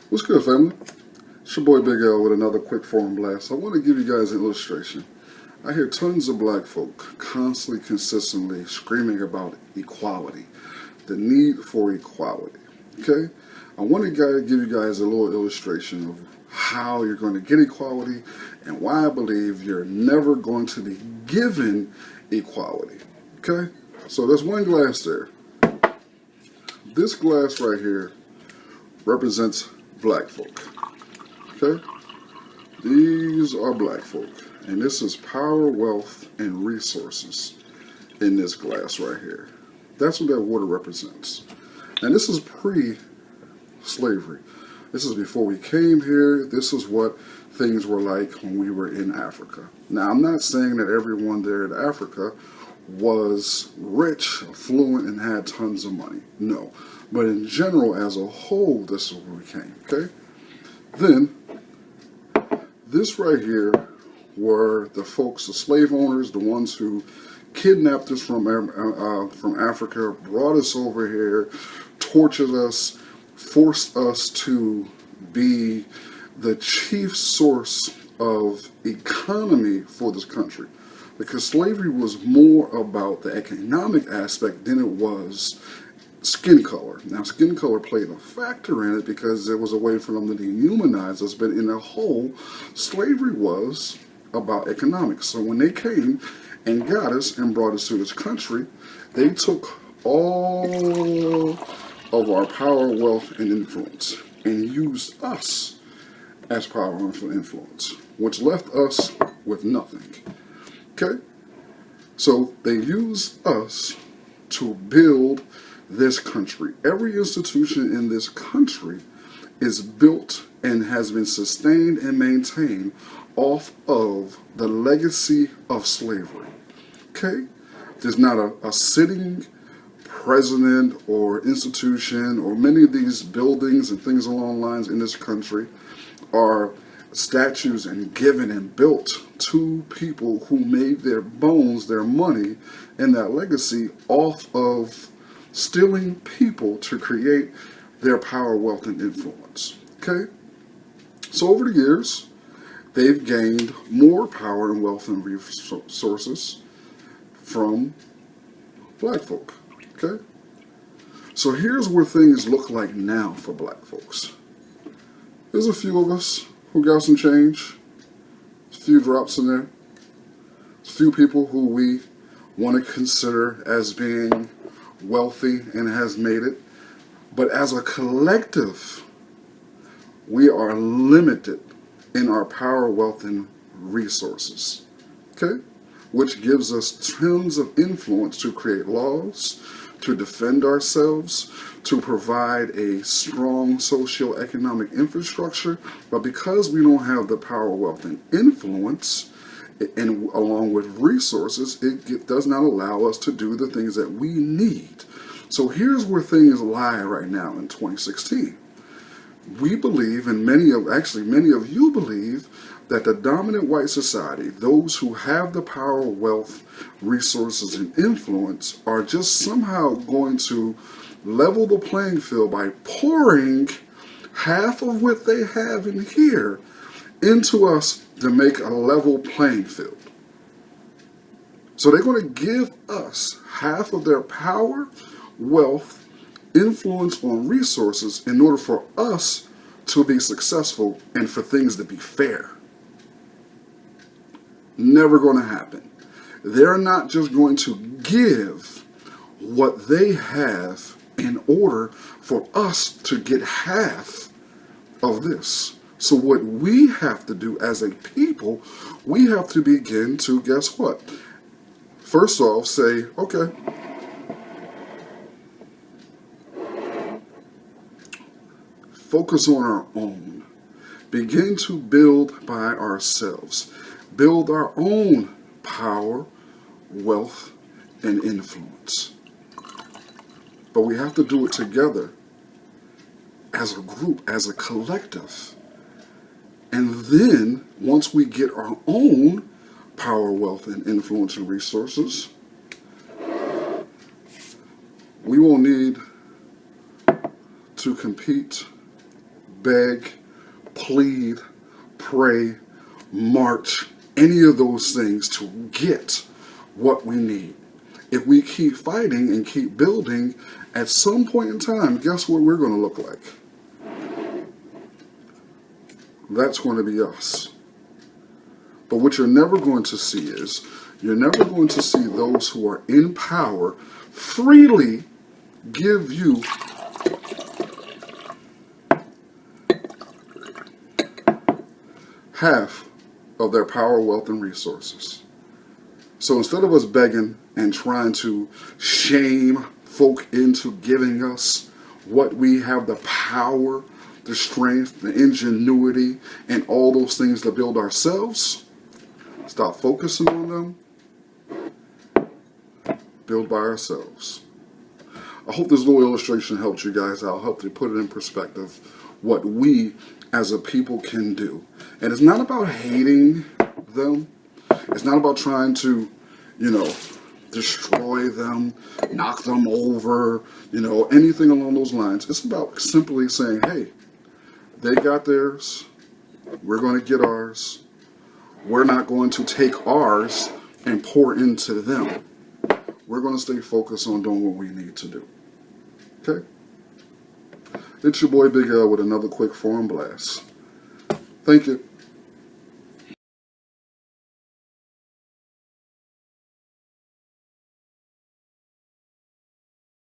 What's good, family? It's your boy Big L with another quick forum blast. I want to give you guys an illustration. I hear tons of black folk constantly, consistently screaming about equality, the need for equality. Okay? I want to give you guys a little illustration of how you're going to get equality and why I believe you're never going to be given equality. Okay? So there's one glass there. This glass right here represents black folk. Okay? These are black folk. And this is power, wealth, and resources in this glass right here. That's what that water represents. And this is pre-slavery. This is before we came here. This is what things were like when we were in Africa. Now, I'm not saying that everyone there in Africa was rich, affluent, and had tons of money. No. But in general, as a whole, this is where we came. Okay? Then, this right here were the folks, the slave owners, the ones who kidnapped us from Africa, brought us over here, tortured us, forced us to be the chief source of economy for this country. Because slavery was more about the economic aspect than it was skin color. Now, skin color played a factor in it because it was a way for them to dehumanize us, but in a whole, slavery was about economics. So when they came and got us and brought us to this country, they took all of our power, wealth, and influence and used us as power and influence, which left us with nothing. Okay? So they used us to build this country. Every institution in this country is built and has been sustained and maintained off of the legacy of slavery. Okay? There's not a sitting president or institution, or many of these buildings and things along the lines in this country are statues and given and built to people who made their bones, their money, and that legacy off of stealing people to create their power, wealth, and influence. Okay? So over the years, they've gained more power and wealth and resources from black folk. Okay? So here's where things look like now for black folks. There's a few of us who got some change. A few drops in there. A few people who we want to consider as being wealthy and has made it. But as a collective, we are limited in our power, wealth, and resources. Okay? Which gives us tons of influence to create laws, to defend ourselves, to provide a strong socio-economic infrastructure. But because we don't have the power, wealth, and influence, and along with resources, it does not allow us to do the things that we need. So here's where things lie right now in 2016. We believe, and many of you believe, that the dominant white society, those who have the power, wealth, resources, and influence, are just somehow going to level the playing field by pouring half of what they have in here into us to make a level playing field. So they're going to give us half of their power, wealth, influence on resources in order for us to be successful and for things to be fair. Never going to happen. They're not just going to give what they have in order for us to get half of this. So what we have to do as a people, we have to begin to, guess what? First off, say, okay, focus on our own. Begin to build by ourselves. Build our own power, wealth, and influence. But we have to do it together as a group, as a collective. And then, once we get our own power, wealth, and influence and resources, we won't need to compete, beg, plead, pray, march, any of those things to get what we need. If we keep fighting and keep building, at some point in time, guess what we're going to look like? That's going to be us. But what you're never going to see is, you're never going to see those who are in power freely give you half of their power, wealth, and resources. So instead of us begging and trying to shame folk into giving us what we have the power, the strength, the ingenuity, and all those things to build ourselves, stop focusing on them, build by ourselves. I hope this little illustration helped you guys out, helped you put it in perspective what we as a people can do. And it's not about hating them. It's not about trying to, destroy them, knock them over, anything along those lines. It's about simply saying, hey, they got theirs. We're going to get ours. We're not going to take ours and pour into them. We're going to stay focused on doing what we need to do. Okay? It's your boy Big L with another quick forum blast. Thank you.